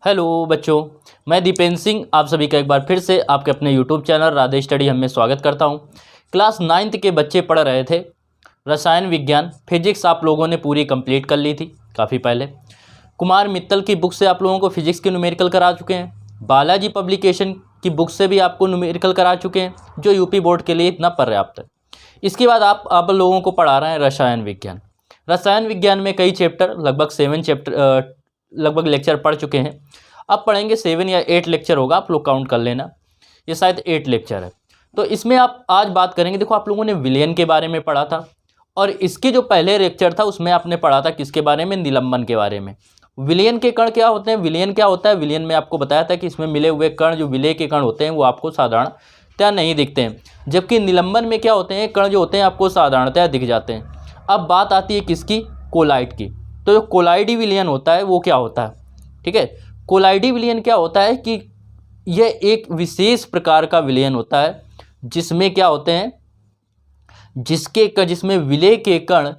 Hello बच्चों, मैं दीपेंद्र सिंह आप सभी का एक बार फिर से आपके अपने यूट्यूब चैनल राधे स्टडी हम में स्वागत करता हूं। क्लास 9th के बच्चे पढ़ रहे थे रसायन विज्ञान फिजिक्स। आप लोगों ने पूरी कंप्लीट कर ली थी काफ़ी पहले। कुमार मित्तल की बुक से आप लोगों को फिजिक्स के न्यूमेरिकल करा चुके हैं। बालाजी पब्लिकेशन की बुक से भी आपको न्यूमेरिकल करा चुके हैं, जो यूपी बोर्ड के लिए इतना पर्याप्त है। इसके बाद आप लोगों को पढ़ा रहे हैं रसायन विज्ञान। रसायन विज्ञान में कई चैप्टर लगभग लेक्चर पढ़ चुके हैं। अब पढ़ेंगे 7 या 8 लेक्चर होगा, आप लोग काउंट कर लेना। ये शायद 8 लेक्चर है। तो इसमें आप आज बात करेंगे। देखो, आप लोगों ने विलयन के बारे में पढ़ा था और इसके जो पहले लेक्चर था उसमें आपने पढ़ा था किसके बारे में, निलंबन के बारे में। विलयन के कण क्या होते हैं, विलयन क्या होता है। विलयन में आपको बताया था कि इसमें मिले हुए कण जो विलय के कण होते हैं वो आपको साधारणतया नहीं दिखते हैं, जबकि निलंबन में क्या होते हैं, कण जो होते हैं आपको साधारणतया दिख जाते हैं। अब बात आती है किसकी, कोलाइड की। तो जो कोलाइडी विलयन होता है वो क्या होता है, ठीक है। कोलाइडी विलयन क्या होता है कि यह एक विशेष प्रकार का विलयन होता है जिसमें क्या होते हैं, जिसमें विलय के कण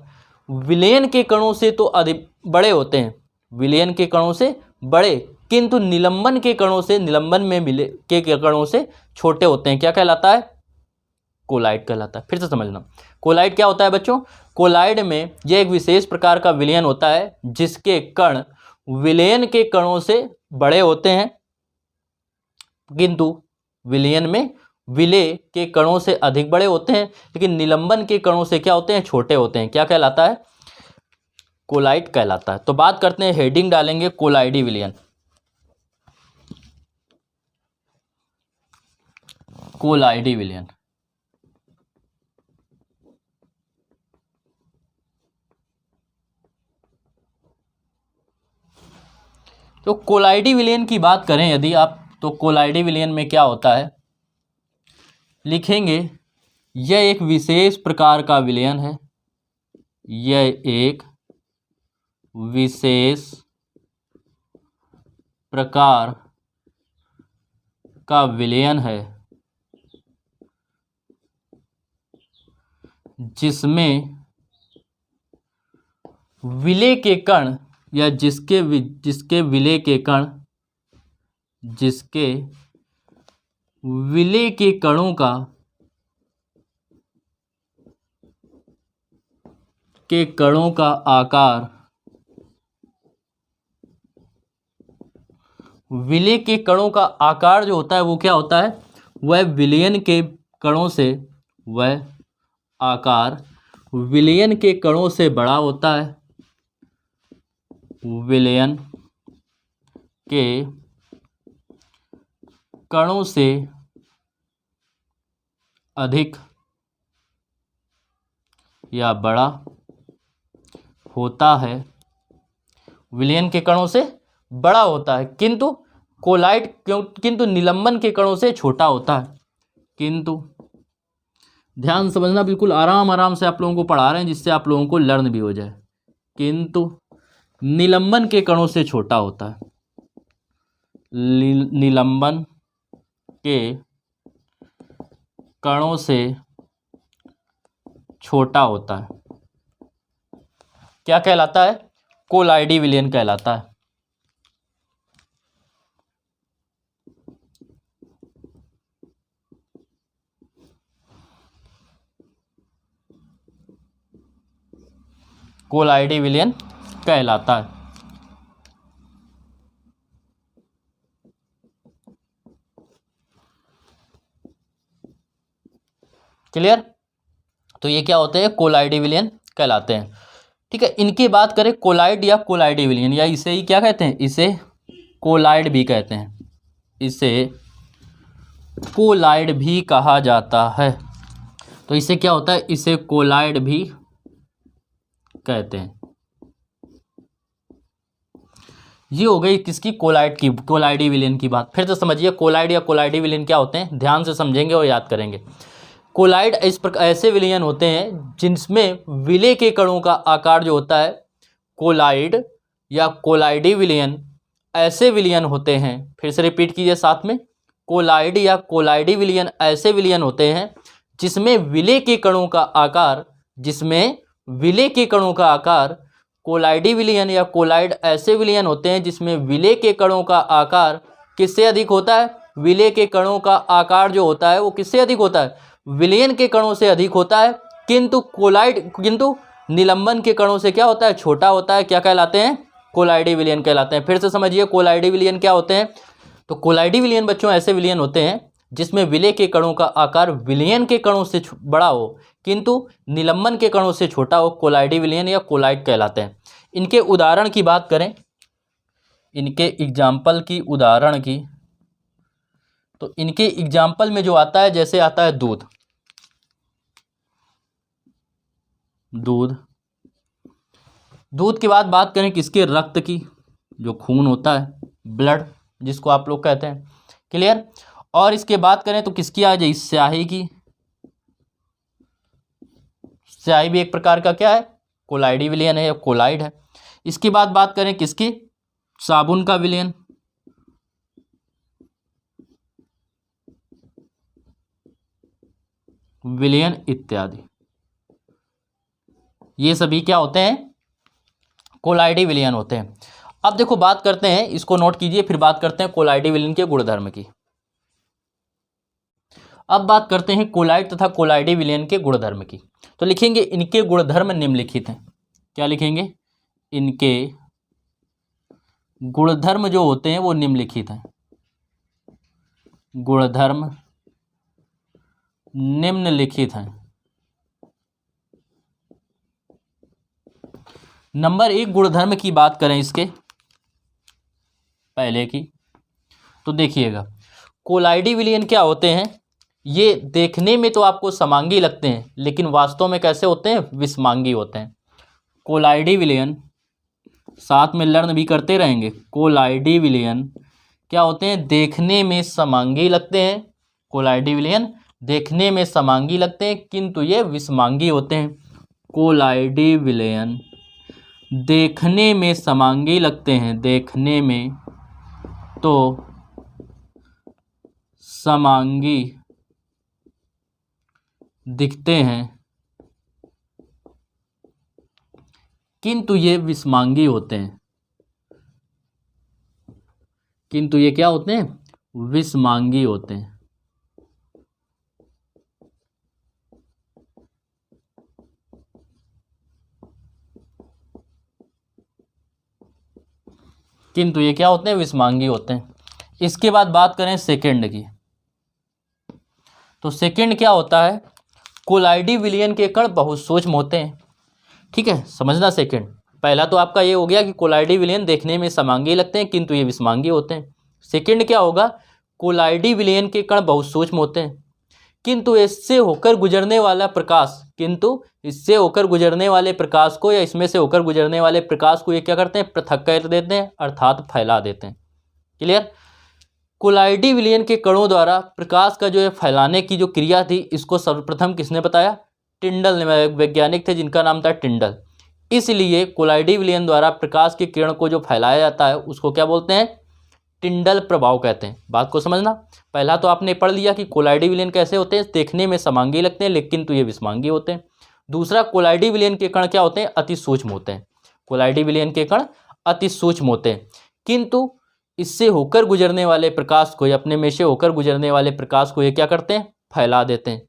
विलयन के कणों से तो अधिक बड़े होते हैं, विलयन के कणों से बड़े, किंतु निलंबन के कणों से, निलंबन में विलय के कणों से छोटे होते हैं। क्या कहलाता है, कोलाइड कहलाता है। फिर से समझना, कोलाइड क्या होता है बच्चों। कोलाइड में यह एक विशेष प्रकार का विलयन होता है जिसके कण विलयन के कणों से बड़े होते हैं, किंतु विलयन में विलय के कणों से अधिक बड़े होते हैं, लेकिन निलंबन के कणों से क्या होते हैं, छोटे होते हैं। क्या कहलाता है, कोलाइड कहलाता है। तो बात करते हैं, हेडिंग डालेंगे कोलाइडी विलयन। कोलाइडी विलयन तो कोलाइडी विलयन की बात करें यदि आप, तो कोलाइडी विलयन में क्या होता है, लिखेंगे यह एक विशेष प्रकार का विलयन है। यह एक विशेष प्रकार का विलयन है जिसमें विलय के कण या जिसके विलय के कण, जिसके विलय के कणों का आकार, विलय के कणों का आकार जो होता है वो क्या होता है, वह विलयन के कणों से, वह आकार विलयन के कणों से बड़ा होता है, विलयन के कणों से अधिक या बड़ा होता है, विलयन के कणों से बड़ा होता है, किंतु किंतु निलंबन के कणों से छोटा होता है। किंतु ध्यान समझना, बिल्कुल आराम से आप लोगों को पढ़ा रहे हैं जिससे आप लोगों को लर्न भी हो जाए। किंतु निलंबन के कणों से छोटा होता है, निलंबन के कणों से छोटा होता है। क्या कहलाता है, कोलाइडी विलयन कहलाता है। कोलाइडी विलयन कहलाता है। क्लियर। तो ये क्या होते हैं, कोलाइडी विलयन कहलाते हैं। ठीक है, इनकी बात करें, कोलाइड या कोलाइडी विलयन, या इसे ही क्या कहते हैं, इसे कोलाइड भी कहते हैं, इसे कोलाइड भी कहा जाता है। तो इसे क्या होता है, इसे कोलाइड भी कहते हैं। ये हो गई किसकी, कोलाइडी विलयन की बात। फिर तो समझिए कोलाइड या कोलाइडी विलयन क्या होते हैं, ध्यान से समझेंगे और याद करेंगे। कोलाइड इस प्रकार ऐसे विलयन होते हैं जिनमें विलय के कणों का आकार जो होता है, कोलाइड या कोलाइडी विलयन ऐसे विलयन होते हैं। फिर से रिपीट कीजिए साथ में, कोलाइड या कोलाइडी विलयन ऐसे विलयन होते हैं जिसमें विलय के कणों का आकार कोलाइडी विलयन या कोलाइड ऐसे विलयन होते हैं जिसमें विलय के कणों का आकार किससे अधिक होता है? विलय के कणों का आकार जो होता है वो किससे अधिक होता है? विलयन के कणों से अधिक होता है। किंतु निलंबन के कणों से क्या होता है? छोटा होता है। क्या कहलाते हैं? कोलाइडी विलयन कहलाते हैं। फिर से समझिए कोलाइडी विलयन क्या होते हैं। तो कोलाइडी विलयन बच्चों ऐसे विलयन होते हैं जिसमें विलय के कणों का आकार विलयन के कणों से बड़ा हो किंतु निलंबन के कणों से छोटा हो। कोलाइडी विलयन या कोलाइड कहलाते हैं। इनके उदाहरण की बात करें, इनके एग्जाम्पल की उदाहरण की, तो इनके एग्जाम्पल में जो आता है, जैसे आता है दूध। दूध के बाद बात करें किसके? रक्त की, जो खून होता है, ब्लड जिसको आप लोग कहते हैं। क्लियर। और इसके बात करें तो किसकी आ जाए? स्याही की। स्याही भी एक प्रकार का क्या है? कोलाइडी विलयन है या कोलाइड है। इसके बाद बात करें किसकी? साबुन का विलयन। विलयन इत्यादि, ये सभी क्या होते हैं? कोलाइडी विलयन होते हैं। अब देखो बात करते हैं, इसको नोट कीजिए, फिर बात करते हैं कोलाइडी विलयन के गुणधर्म की। अब बात करते हैं कोलाइड तथा कोलाइडी विलयन के गुणधर्म की। तो लिखेंगे इनके गुणधर्म निम्नलिखित हैं। क्या लिखेंगे? इनके गुणधर्म जो होते हैं वो निम्नलिखित हैं। गुणधर्म निम्नलिखित हैं। नंबर 1 गुणधर्म की बात करें इसके पहले की, तो देखिएगा कोलाइडी विलयन क्या होते हैं? ये देखने में तो आपको समांगी लगते हैं लेकिन वास्तव में कैसे होते हैं? विषमांगी होते हैं। कोलाइडी विलयन, साथ में लर्न भी करते रहेंगे। कोलाइडी विलयन क्या होते हैं? देखने में समांगी लगते हैं। कोलाइडी विलयन देखने में समांगी लगते हैं किंतु ये विषमांगी होते हैं। कोलाइडी विलयन देखने में समांगी लगते हैं, देखने में तो समांगी दिखते हैं किंतु ये विषमांगी होते हैं। किंतु ये क्या होते हैं? विषमांगी होते हैं। किंतु ये क्या होते हैं? विषमांगी होते हैं। इसके बाद बात करें सेकंड की, तो सेकंड क्या होता है? कोलाइडी विलयन के कण बहुत सूक्ष्म होते हैं। ठीक है, समझना। सेकंड, पहला तो आपका ये हो गया कि कोलाइडी विलयन देखने में समांगी लगते हैं किंतु ये विषमांगी होते हैं। सेकंड क्या होगा? कोलाइडी विलयन के कण बहुत सूक्ष्म होते हैं किंतु इससे होकर गुजरने वाला प्रकाश, किंतु इससे होकर गुजरने वाले प्रकाश को या इसमें से होकर गुजरने वाले प्रकाश को ये क्या करते हैं? पृथक कर देते हैं, अर्थात फैला देते हैं। क्लियर। कोलाइडी विलयन के कणों द्वारा प्रकाश का जो है फैलाने की जो क्रिया थी, इसको सर्वप्रथम किसने बताया? टिंडल ने, वैज्ञानिक थे जिनका नाम था टिंडल। इसलिए कोलाइडी विलयन द्वारा प्रकाश के किरण को जो फैलाया जाता है उसको क्या बोलते हैं? टिंडल प्रभाव कहते हैं। बात को समझना। पहला तो आपने पढ़ लिया कि कोलाइडी विलयन कैसे होते हैं? देखने में समांगी लगते हैं लेकिन तो ये विषमांगी होते हैं। दूसरा, कोलाइडी विलयन के कण क्या होते हैं? अति सूक्ष्म होते हैं। कोलाइडी विलयन के कण अति सूक्ष्म होते हैं किंतु इससे होकर गुजरने वाले प्रकाश को या अपने में से होकर गुजरने वाले प्रकाश को ये क्या करते हैं? फैला देते हैं।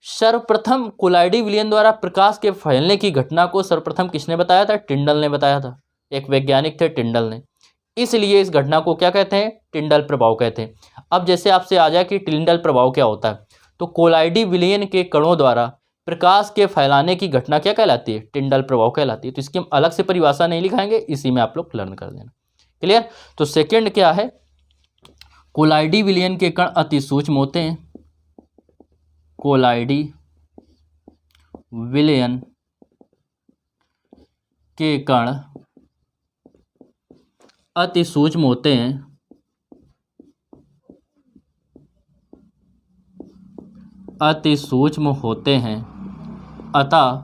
सर्वप्रथम कोलाइडी विलयन द्वारा प्रकाश के फैलने की घटना को सर्वप्रथम किसने बताया था? टिंडल ने बताया था। एक वैज्ञानिक थे टिंडल ने। इसलिए इस घटना को क्या कहते हैं? टिंडल प्रभाव कहते हैं। अब जैसे आपसे आ जाए कि टिंडल प्रभाव क्या होता है, तो कोलाइडी विलयन के कणों द्वारा प्रकाश के फैलाने की घटना क्या कहलाती है? टिंडल प्रभाव कहलाती है। तो इसकी हम अलग से परिभाषा नहीं लिखाएंगे, इसी में आप लोग लर्न कर देना। क्लियर। तो सेकंड क्या है? कोलाइडी विलयन के कण अति सूक्ष्म होते हैं। कोलाइडी विलयन के कण अति सूक्ष्म होते हैं, अति सूक्ष्म होते हैं अतः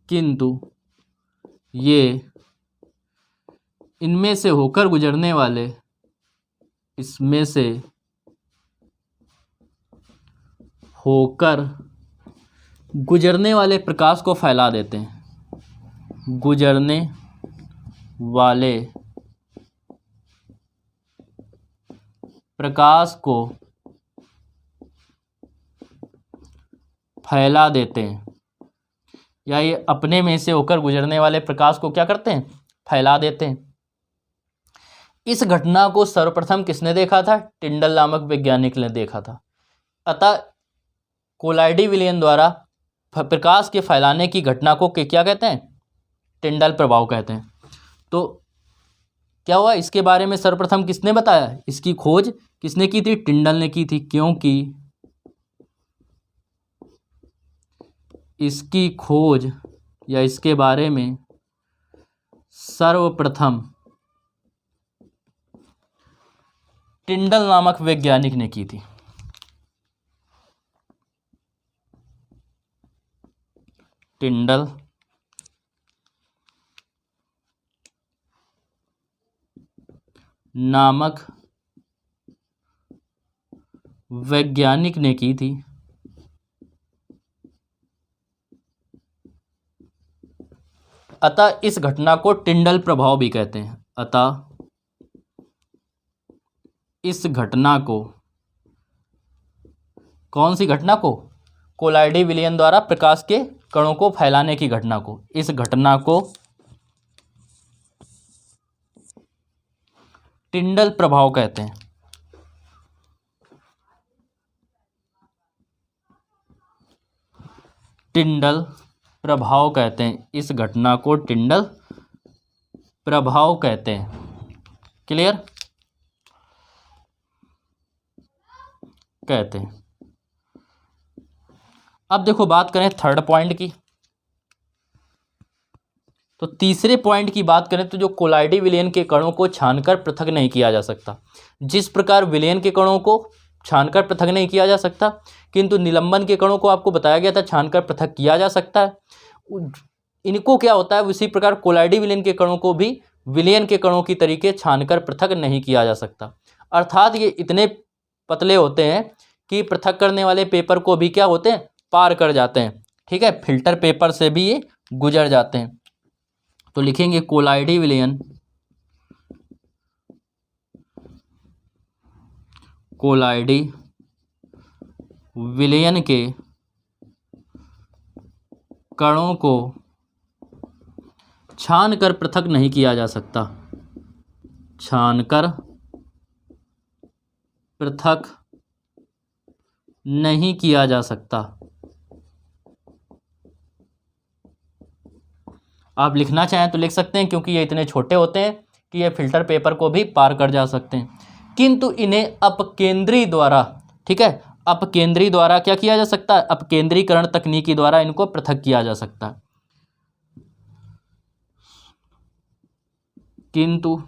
किंतु ये इनमें से होकर गुजरने वाले, इसमें से होकर गुजरने वाले प्रकाश को फैला देते हैं, गुजरने वाले प्रकाश को फैला देते हैं, या ये अपने में से होकर गुजरने वाले प्रकाश को क्या करते हैं, फैला देते हैं। इस घटना को सर्वप्रथम किसने देखा था? टिंडल नामक वैज्ञानिक ने देखा था। अतः कोलाइडी विलयन द्वारा प्रकाश के फैलाने की घटना को क्या कहते हैं? टिंडल प्रभाव कहते हैं। तो क्या हुआ, इसके बारे में सर्वप्रथम किसने बताया? इसकी खोज किसने की थी? टिंडल ने की थी, क्योंकि इसकी खोज या इसके बारे में सर्वप्रथम टिंडल नामक वैज्ञानिक ने की थी। टिंडल नामक वैज्ञानिक ने की थी। अतः इस घटना को टिंडल प्रभाव भी कहते हैं। अतः इस घटना को, कौन सी घटना को? कोलाइडी विलयन द्वारा प्रकाश के कणों को फैलाने की घटना को, इस घटना को टिंडल प्रभाव कहते हैं। टिंडल प्रभाव कहते हैं, इस घटना को टिंडल प्रभाव कहते हैं। क्लियर? कहते हैं। अब देखो बात करें थर्ड पॉइंट की, तो तीसरे पॉइंट की बात करें तो जो कोलाइडी विलयन के कणों को छानकर पृथक नहीं किया जा सकता। जिस प्रकार विलयन के कणों को छानकर पृथक नहीं किया जा सकता, किंतु निलंबन के कणों को आपको बताया गया था छानकर पृथक किया जा सकता है। इनको क्या होता है, उसी प्रकार कोलाइडी विलयन के कणों को भी विलयन के कणों की तरीके छानकर पृथक नहीं किया जा सकता। अर्थात ये इतने पतले होते हैं कि पृथक करने वाले पेपर को भी क्या होते हैं, पार कर जाते हैं। ठीक है, फिल्टर पेपर से भी ये गुजर जाते हैं। तो लिखेंगे कोलाइडी विलयन, कोलाइडी विलयन के कणों को छानकर पृथक नहीं किया जा सकता, छानकर पृथक नहीं किया जा सकता। आप लिखना चाहें तो लिख सकते हैं, क्योंकि ये इतने छोटे होते हैं कि ये फिल्टर पेपर को भी पार कर जा सकते हैं। किंतु इन्हें अपकेंद्री द्वारा, ठीक है, अपकेंद्री द्वारा क्या किया जा सकता है, अपकेंद्रीकरण तकनीकी द्वारा इनको पृथक किया जा सकता है। किंतु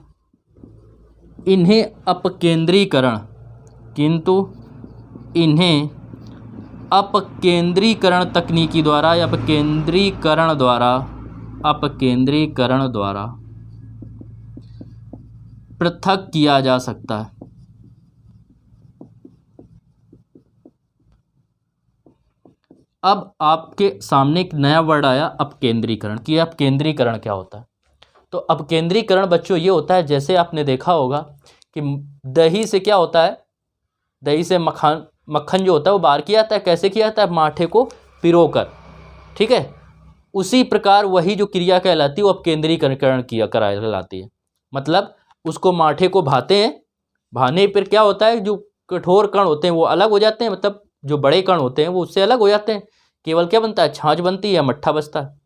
इन्हें अपकेंद्रीकरण, किंतु इन्हें अपकेंद्रीकरण तकनीकी द्वारा या अपकेंद्रीकरण द्वारा, अपकेंद्रीकरण द्वारा पृथक किया जा सकता है। अब आपके सामने एक नया वर्ड आया अपकेंद्रीकरण, कि अपकेंद्रीकरण क्या होता है। तो अपकेंद्रीकरण बच्चों ये होता है, जैसे आपने देखा होगा कि दही से क्या होता है, दही से मक्खन जो होता है वो बाहर किया जाता है। कैसे किया जाता है, माठे को पिरोकर। ठीक है, उसी प्रकार वही जो क्रिया कहलाती है वो अपकेंद्रीकरण किया कहलाती है। मतलब उसको माठे को भाते हैं, भाने पर क्या होता है, जो कठोर कण होते हैं वो अलग हो जाते हैं, मतलब जो बड़े कण होते हैं वो उससे अलग हो जाते हैं। केवल क्या बनता है, छाछ बनती है, मट्ठा बचता है।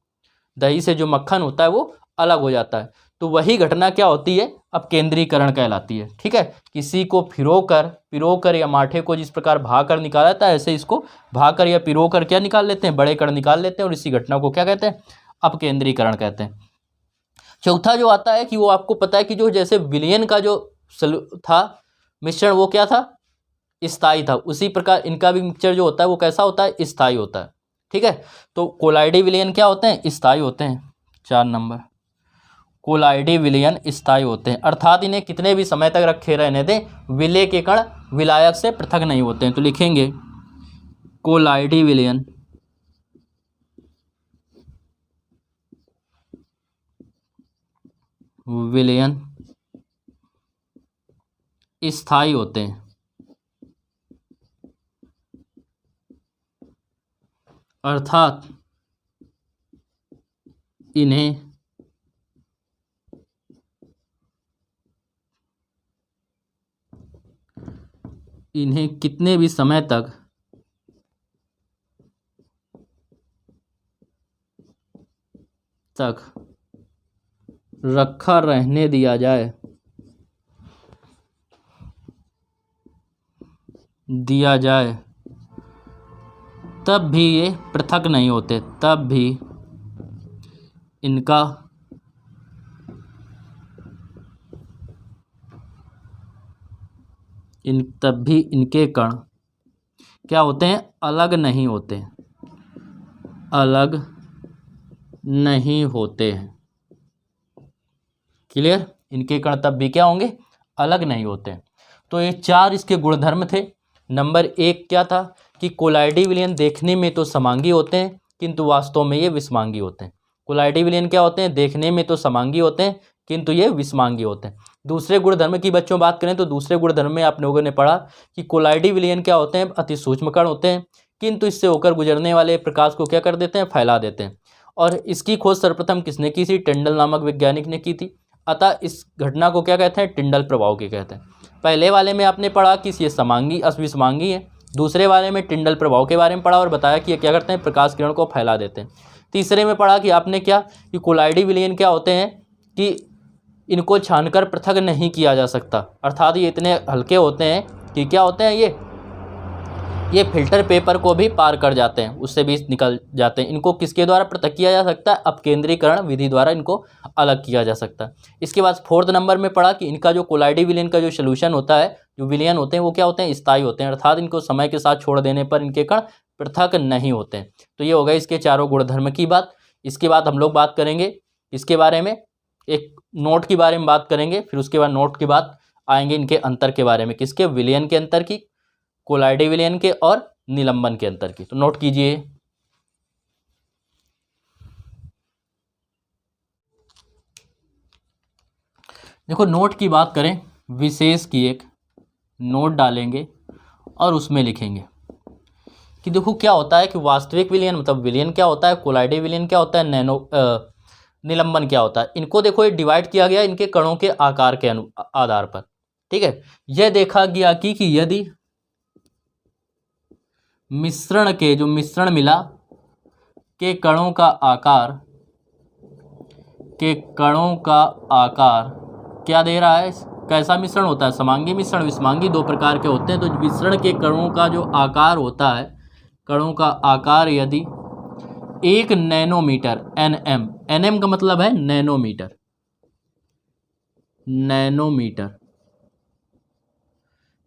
दही से जो मक्खन होता है वो अलग हो जाता है। तो वही घटना क्या होती है, अपकेंद्रीकरण कहलाती है। ठीक है, किसी को पिरोकर या माठे को जिस प्रकार भाकर निकाला जाता है, ऐसे इसको भाकर या पिरोकर क्या निकाल लेते हैं, बड़े कण निकाल लेते हैं, और इसी घटना को क्या कहते हैं, अपकेंद्रीकरण कहते हैं। चौथा जो आता है कि वो आपको पता है कि जो जैसे विलयन का जो था मिश्रण वो क्या था, स्थायी था, उसी प्रकार इनका भी मिक्सचर जो होता है वो कैसा होता है, स्थायी होता है। ठीक है, तो कोलाइडी विलयन क्या होते हैं, स्थायी होते हैं। 4 नंबर, कोलाइडी विलयन स्थायी होते हैं, अर्थात इन्हें कितने भी समय तक रखे रहने दें, विलय के कण विलायक से पृथक नहीं होते हैं। तो लिखेंगे कोलाइडी विलयन विलयन स्थायी होते हैं, अर्थात इन्हें कितने भी समय तक रखा रहने दिया जाए तब भी ये पृथक नहीं होते, तब भी इनका इनके कण क्या होते हैं, अलग नहीं होते, अलग नहीं होते हैं। क्लियर, इनके कण तब भी क्या होंगे, अलग नहीं होते हैं। तो ये चार इसके गुणधर्म थे। नंबर एक क्या था कि कोलाइडी विलयन देखने में तो समांगी होते हैं किंतु वास्तव में ये विषमांगी होते हैं। कोलाइडी विलयन क्या होते हैं, देखने में तो समांगी होते हैं किंतु ये विषमांगी होते हैं। दूसरे गुणधर्म की बच्चों बात करें तो दूसरे गुणधर्म में आप लोगों ने पढ़ा कि कोलाइडी विलयन क्या होते हैं, अति सूक्ष्म कण होते हैं किंतु इससे होकर गुजरने वाले प्रकाश को क्या कर देते हैं, फैला देते हैं। और इसकी खोज सर्वप्रथम किसने की थी, टिंडल नामक वैज्ञानिक ने की थी। अतः इस घटना को क्या कहते हैं, टिंडल प्रभाव के कहते हैं। पहले वाले में आपने पढ़ा कि ये समांगी अविषमांगी है, दूसरे वाले में टिंडल प्रभाव के बारे में पढ़ा और बताया कि ये क्या करते हैं, प्रकाश किरण को फैला देते हैं। तीसरे में पढ़ा कि आपने क्या कि कोलाइडी विलयन क्या होते हैं कि इनको छानकर पृथक नहीं किया जा सकता, अर्थात ये इतने हल्के होते हैं कि क्या होते हैं, ये फिल्टर पेपर को भी पार कर जाते हैं, उससे भी निकल जाते हैं। इनको किसके द्वारा पृथक किया जा सकता है, अपकेंद्रीकरण विधि द्वारा इनको अलग किया जा सकता है। इसके बाद फोर्थ नंबर में पढ़ा कि इनका जो कोलाइडी विलयन का जो सोल्यूशन होता है, जो विलयन होते हैं वो क्या होते हैं, स्थायी होते हैं, अर्थात इनको समय के साथ छोड़ देने पर इनके कण पृथक नहीं होते हैं। तो ये हो गया इसके चारों गुणधर्म की बात। इसके बाद हम लोग बात करेंगे इसके बारे में, एक नोट के बारे में बात करेंगे, फिर उसके बाद नोट के बाद आएंगे इनके अंतर के बारे में, किसके, विलयन के अंतर की, कोलाइडी विलयन के और निलंबन के अंतर की। तो नोट कीजिए। देखो नोट की बात करें, विशेष की एक नोट डालेंगे और उसमें लिखेंगे कि देखो क्या होता है कि वास्तविक विलयन मतलब विलयन क्या होता है, कोलाइडी विलयन क्या होता है, निलंबन क्या होता है। इनको देखो ये डिवाइड किया गया इनके कणों के आकार के आधार पर। ठीक है, यह देखा गया कि यदि मिश्रण के जो मिश्रण मिला के कणों का आकार क्या दे रहा है, कैसा मिश्रण होता है, समांगी मिश्रण विषमांगी दो प्रकार के होते हैं। तो मिश्रण के कणों का जो आकार होता है, कणों का आकार यदि 1 नैनोमीटर एनएम का मतलब है नैनोमीटर,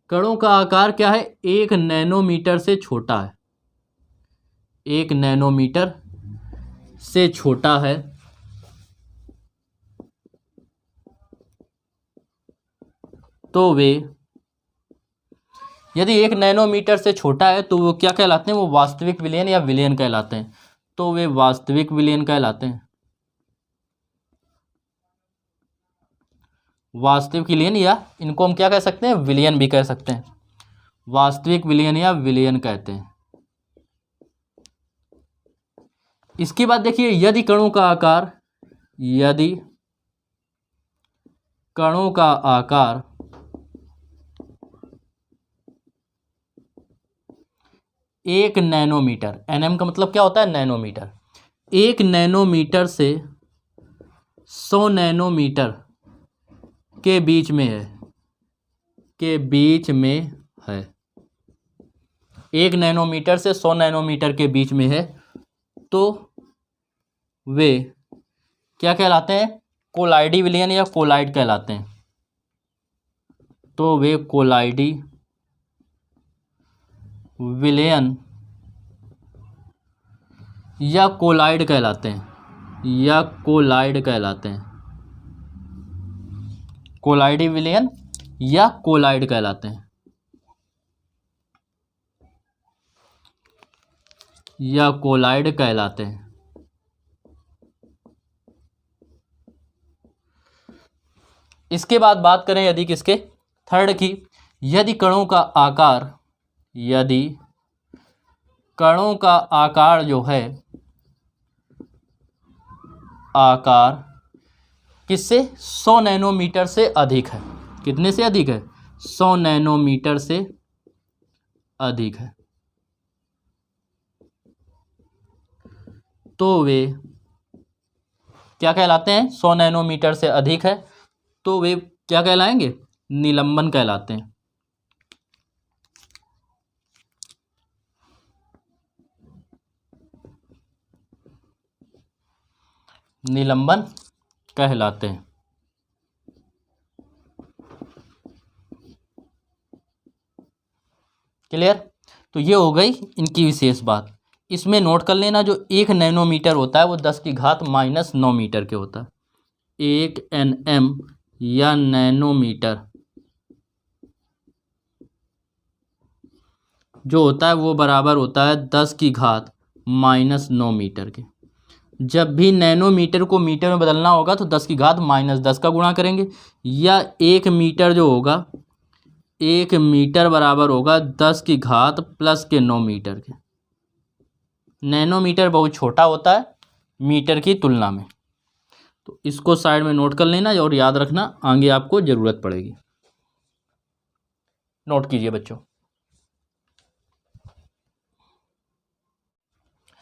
कणों का आकार क्या है, 1 नैनोमीटर से छोटा है, 1 नैनोमीटर से छोटा है, तो वे यदि 1 नैनोमीटर से छोटा है तो वो क्या कहलाते हैं, वो वास्तविक विलयन या विलयन कहलाते हैं। तो वे वास्तविक विलयन कहलाते हैं, वास्तविक विलयन, या इनको हम क्या कह सकते हैं, विलयन भी कह सकते हैं, वास्तविक विलयन या विलयन कहते हैं। इसके बाद देखिए यदि कणों का आकार 1 नैनोमीटर, एनएम का मतलब क्या होता है, नैनोमीटर, 1 नैनोमीटर से 100 नैनोमीटर के बीच में है, 1 नैनोमीटर से 100 नैनोमीटर के बीच में है, तो वे क्या कहलाते हैं, कोलाइडी विलयन या कोलाइड कहलाते हैं। तो वे कोलाइडी विलयन या कोलाइड कहलाते हैं, कोलाइडी विलयन या कोलाइड कहलाते हैं, या कोलाइड कहलाते हैं। इसके बाद बात करें यदि किसके, थर्ड की, यदि कणों का आकार जो है, आकार किससे, 100 नैनोमीटर से अधिक है। कितने से अधिक है, 100 नैनोमीटर से अधिक है, तो वे क्या कहलाते हैं, 100 नैनोमीटर से अधिक है तो वे क्या कहलाएंगे, निलंबन कहलाते हैं। निलंबन कहलाते हैं। क्लियर। तो ये हो गई इनकी विशेष बात। इसमें नोट कर लेना, जो 1 नैनोमीटर होता है वो 10⁻⁹ मीटर के होता है। 1 nm या नैनोमीटर जो होता है वो बराबर होता है 10⁻⁻ मीटर के। जब भी नैनोमीटर को मीटर में बदलना होगा तो 10⁻⁻10 का गुणा करेंगे, या 1 मीटर जो होगा, 1 मीटर बराबर होगा 10⁻+9 मीटर के। नैनोमीटर बहुत छोटा होता है मीटर की तुलना में। तो इसको साइड में नोट कर लेना और याद रखना, आगे आपको ज़रूरत पड़ेगी। नोट कीजिए बच्चों।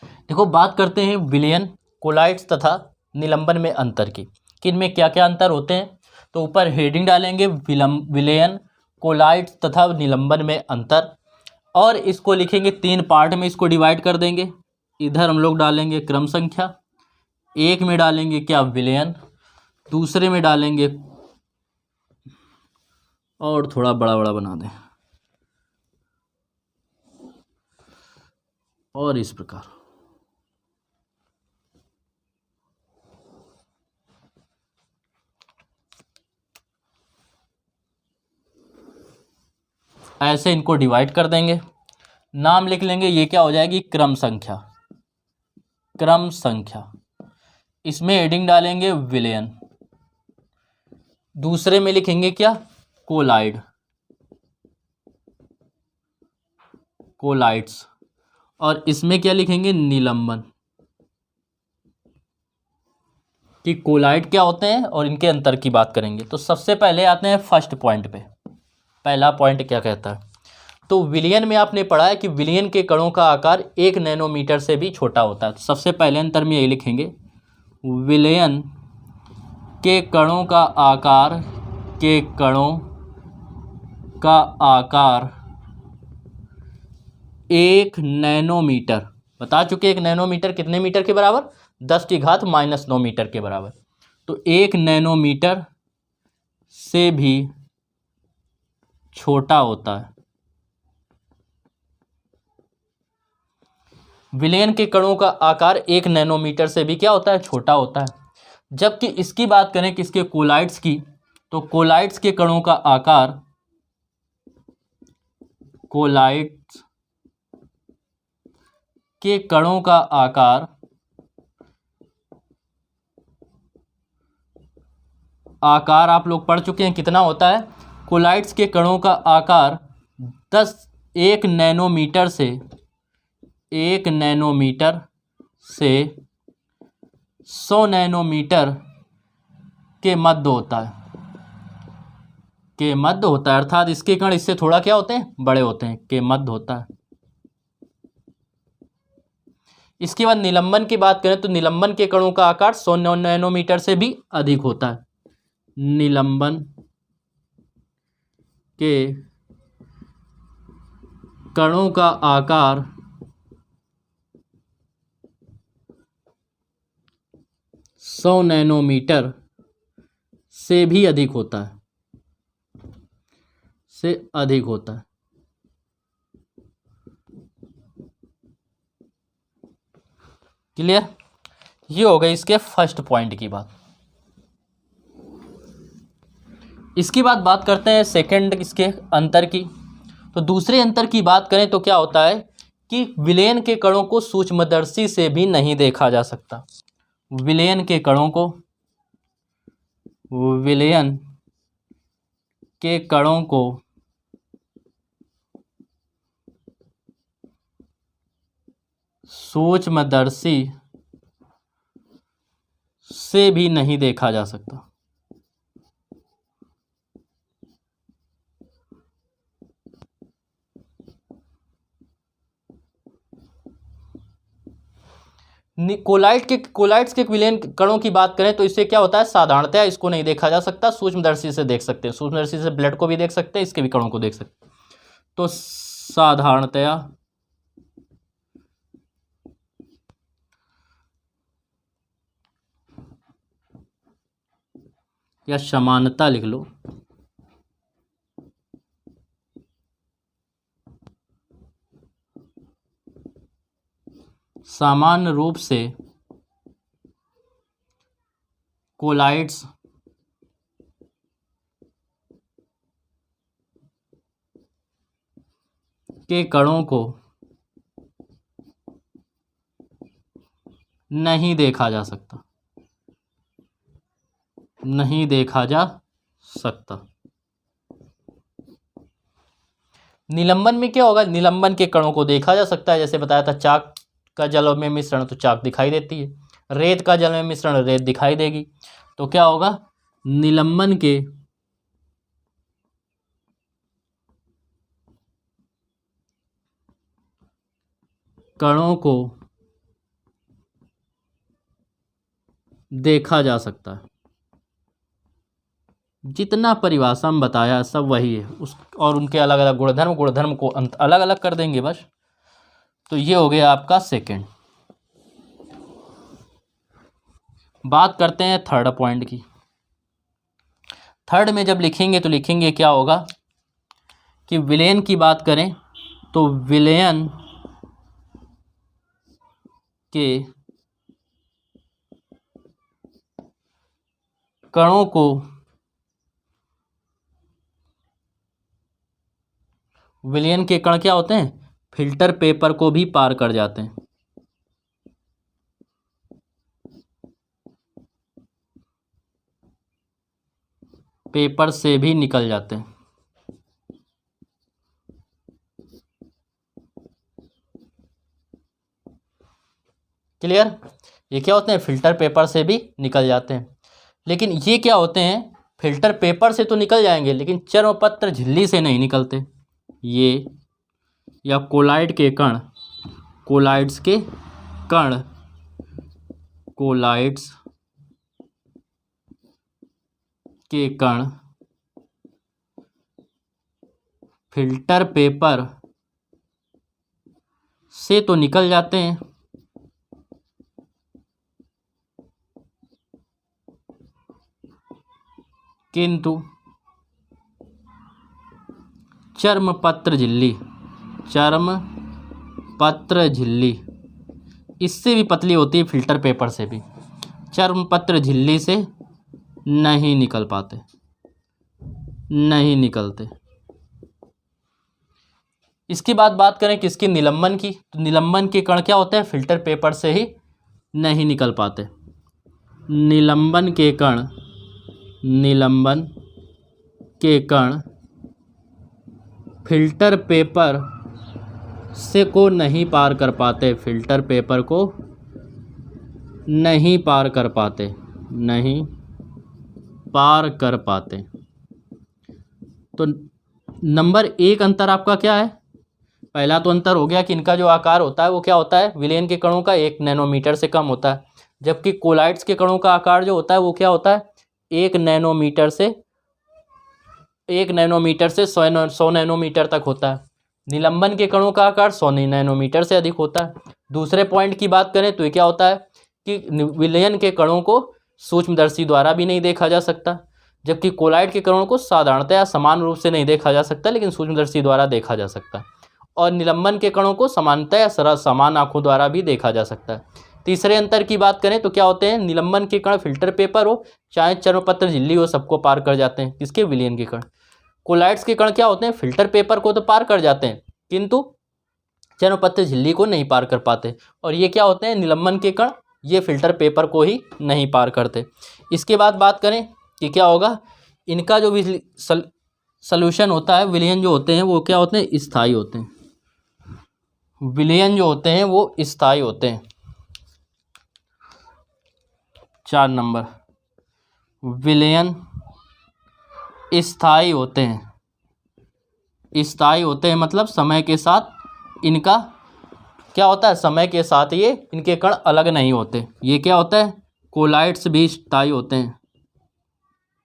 देखो बात करते हैं विलयन, कोलाइड्स तथा निलंबन में अंतर की, कि इनमें क्या क्या अंतर होते हैं। तो ऊपर हेडिंग डालेंगे विलयन, कोलाइड्स तथा निलंबन में अंतर, और इसको लिखेंगे 3 पार्ट में, इसको डिवाइड कर देंगे। इधर हम लोग डालेंगे क्रम संख्या, एक में डालेंगे क्या, विलयन, दूसरे में डालेंगे, और थोड़ा बड़ा बड़ा बना दें, और इस प्रकार। ऐसे इनको डिवाइड कर देंगे, नाम लिख लेंगे, ये क्या हो जाएगी, क्रम संख्या। क्रम संख्या, इसमें हेडिंग डालेंगे विलयन, दूसरे में लिखेंगे क्या, कोलाइड, कोलाइड्स, और इसमें क्या लिखेंगे, निलंबन, कि कोलाइड क्या होते हैं और इनके अंतर की बात करेंगे। तो सबसे पहले आते हैं फर्स्ट पॉइंट पे। पहला पॉइंट क्या कहता है, तो विलयन में आपने पढ़ा है कि विलयन के कणों का आकार 1 नैनोमीटर से भी छोटा होता है। तो सबसे पहले अंतर में यही लिखेंगे, विलयन के कणों का आकार, के कणों का आकार 1 नैनोमीटर, बता चुके 1 नैनोमीटर कितने मीटर के बराबर, 10⁻⁻9 मीटर के बराबर। तो 1 नैनोमीटर से भी छोटा होता है। विलयन के कणों का आकार 1 नैनोमीटर से भी क्या होता है, छोटा होता है। जबकि इसकी बात करें किसके, कोलाइड्स की, तो कोलाइड्स के कणों का आकार, कोलाइड्स के कणों का आकार आप लोग पढ़ चुके हैं कितना होता है। कोलाइड्स के कणों का आकार 1 नैनोमीटर से 100 नैनोमीटर के मध्य होता है, अर्थात इसके कण इससे थोड़ा क्या होते हैं, बड़े होते हैं, के मध्य होता है। इसके बाद निलंबन की बात करें तो निलंबन के कणों का आकार 100 नैनोमीटर से भी अधिक होता है। निलंबन के कणों का आकार 100 नैनोमीटर से भी अधिक होता है, क्लियर। ये हो गई इसके फर्स्ट पॉइंट की बात। इसके बाद बात करते हैं सेकंड इसके अंतर की। तो दूसरे अंतर की बात करें तो क्या होता है कि विलयन के कणों को सूक्ष्मदर्शी से भी नहीं देखा जा सकता। विलयन के कणों को के कणों को सूक्ष्मदर्शी से भी नहीं देखा जा सकता। कोलाइट्स के विलयन कणों की बात करें तो इससे क्या होता है, साधारणतया इसको नहीं देखा जा सकता, सूक्ष्मदर्शी से देख सकते हैं। सूक्ष्मदर्शी से ब्लड को भी देख सकते हैं, इसके भी कणों को देख सकते हैं। तो साधारणतया या समानता लिख लो, सामान्य रूप से कोलाइट्स के कणों को नहीं देखा जा सकता, नहीं देखा जा सकता। निलंबन में क्या होगा, निलंबन के कणों को देखा जा सकता है। जैसे बताया था, चाक का जल में मिश्रण तो चाक दिखाई देती है, रेत का जल में मिश्रण रेत दिखाई देगी। तो क्या होगा, निलंबन के कणों को देखा जा सकता है। जितना परिभाषा में बताया सब वही है, उस और उनके अलग अलग गुणधर्म को अलग अलग कर देंगे बस। तो ये हो गया आपका सेकंड। बात करते हैं थर्ड पॉइंट की। थर्ड में जब लिखेंगे तो लिखेंगे क्या होगा कि विलयन की बात करें तो विलयन के कणों को विलयन के कण क्या होते हैं, फिल्टर पेपर को भी पार कर जाते हैं। पेपर से भी निकल जाते हैं। क्लियर, ये क्या होते हैं, फिल्टर पेपर से भी निकल जाते हैं। लेकिन ये क्या होते हैं, फिल्टर पेपर से तो निकल जाएंगे लेकिन चर्मपत्र झिल्ली से नहीं निकलते। ये या कोलाइड के कण, कोलाइड्स के कण, कोलाइड्स के कण फिल्टर पेपर से तो निकल जाते हैं किंतु चर्मपत्र झिल्ली इससे भी पतली होती है, फिल्टर पेपर से भी, चर्मपत्र झिल्ली से नहीं निकल पाते, नहीं निकलते। इसके बाद बात करें किसकी, निलंबन की। तो निलंबन के कण क्या होते हैं, फिल्टर पेपर से ही नहीं निकल पाते। निलंबन के कण फिल्टर पेपर से को नहीं पार कर पाते, फिल्टर पेपर को नहीं पार कर पाते, नहीं पार कर पाते। तो नंबर एक अंतर आपका क्या है, पहला तो अंतर हो गया कि इनका जो आकार होता है वो क्या होता है, विलयन के कणों का 1 नैनोमीटर से कम होता है, जबकि कोलाइड्स के कणों का आकार जो होता है वो क्या होता है, 1 नैनोमीटर से 100 नैनोमीटर तक होता है। निलंबन के कणों का आकार 100 नैनोमीटर से अधिक होता है। दूसरे पॉइंट की बात करें तो ये क्या होता है कि विलयन के कणों को सूक्ष्मदर्शी द्वारा भी नहीं देखा जा सकता, जबकि कोलाइड के कणों को साधारणतया समान रूप से नहीं देखा जा सकता लेकिन सूक्ष्मदर्शी द्वारा देखा जा सकता है। और निलंबन के कणों को समानतया समान आंखों द्वारा भी देखा जा सकता है। तीसरे अंतर की बात करें तो क्या होते हैं, निलंबन के कण फिल्टर पेपर हो चाहे चर्मपत्र झिल्ली हो सबको पार कर जाते हैं, किसके, विलयन के कण। कोलाइड्स के कण क्या होते हैं, फिल्टर पेपर को तो पार कर जाते हैं किंतु चर्मपत्र झिल्ली को नहीं पार कर पाते। और ये क्या होते हैं, निलंबन के कण, ये फिल्टर पेपर को ही नहीं पार करते। इसके बाद बात करें कि क्या होगा, इनका जो सॉल्यूशन होता है, विलयन जो होते हैं वो क्या होते हैं, स्थायी होते हैं। विलयन जो होते हैं वो स्थायी होते हैं। 4 नंबर, विलयन स्थायी होते हैं। स्थायी होते हैं मतलब समय के साथ इनका क्या होता है, समय के साथ ये इनके कण अलग नहीं होते। ये क्या होता है, कोलाइड्स भी स्थायी होते हैं।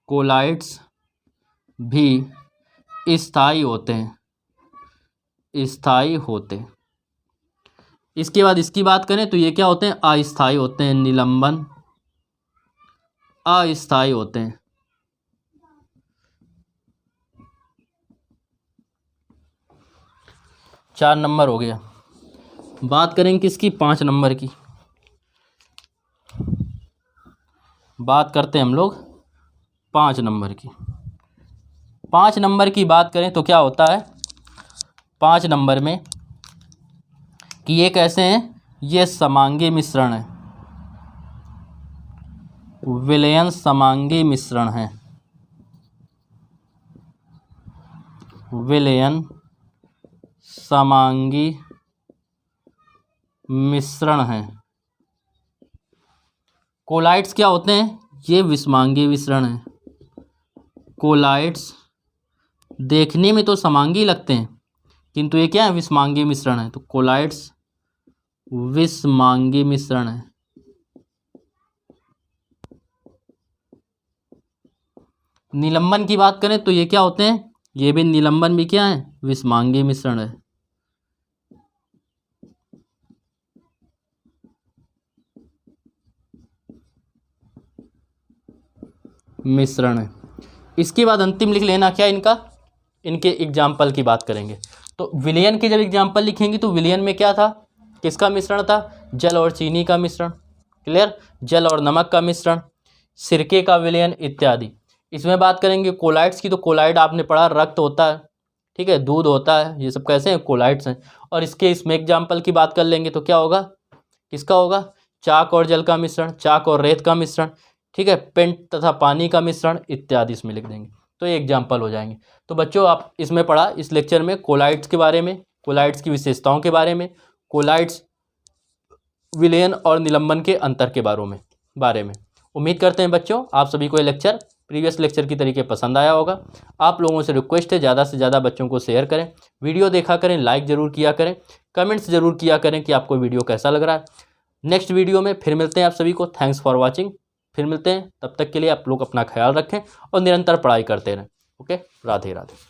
कोलाइड्स भी स्थायी होते हैं, स्थायी होते। इसके बाद इसकी बात करें तो ये क्या होते हैं, अस्थायी होते हैं। निलंबन अस्थायी होते हैं। चार नंबर हो गया। बात करेंगे किसकी, 5 नंबर की। बात करते हैं हम लोग 5 नंबर की। 5 नंबर की बात करें तो क्या होता है 5 नंबर में कि ये कैसे हैं, ये समांगी मिश्रण है। विलयन समांगी मिश्रण है। विलयन समांगी मिश्रण है। कोलाइड्स क्या होते हैं, ये विषमांगी मिश्रण है। कोलाइड्स देखने में तो समांगी लगते हैं किंतु ये क्या है, विषमांगी मिश्रण है। तो कोलाइड्स विषमांगी मिश्रण है। निलंबन की बात करें तो ये क्या होते हैं, ये भी निलंबन भी क्या है, विषमांगी मिश्रण है। मिश्रण है। इसके बाद अंतिम लिख लेना क्या इनका, इनके एग्जाम्पल की बात करेंगे। तो विलयन के जब एग्जाम्पल लिखेंगे तो विलयन में क्या था, किसका मिश्रण था, जल और चीनी का मिश्रण। क्लियर, जल और नमक का मिश्रण, सिरके का विलयन इत्यादि। इसमें बात करेंगे कोलाइड्स की, तो कोलाइड आपने पढ़ा रक्त होता है, ठीक है, दूध होता है, ये सब कैसे हैं, कोलाइड्स हैं। और इसमें एग्जाम्पल की बात कर लेंगे तो क्या होगा, किसका होगा, चाक और जल का मिश्रण, चाक और रेत का मिश्रण, ठीक है, पेंट तथा पानी का मिश्रण इत्यादि इसमें लिख देंगे तो ये एग्जाम्पल हो जाएंगे। तो बच्चों आप इसमें पढ़ा इस लेक्चर में कोलाइड्स के बारे में, कोलाइड्स की विशेषताओं के बारे में, कोलाइड्स विलयन और निलंबन के अंतर के बारे में। उम्मीद करते हैं बच्चों आप सभी को ये लेक्चर प्रीवियस लेक्चर की तरीके पसंद आया होगा। आप लोगों से रिक्वेस्ट है ज़्यादा से ज़्यादा बच्चों को शेयर करें, वीडियो देखा करें, लाइक ज़रूर किया करें, कमेंट्स ज़रूर किया करें कि आपको वीडियो कैसा लग रहा है। नेक्स्ट वीडियो में फिर मिलते हैं आप सभी को। Thanks for watching. फिर मिलते हैं, तब तक के लिए आप लोग अपना ख्याल रखें और निरंतर पढ़ाई करते रहें। ओके, राधे राधे।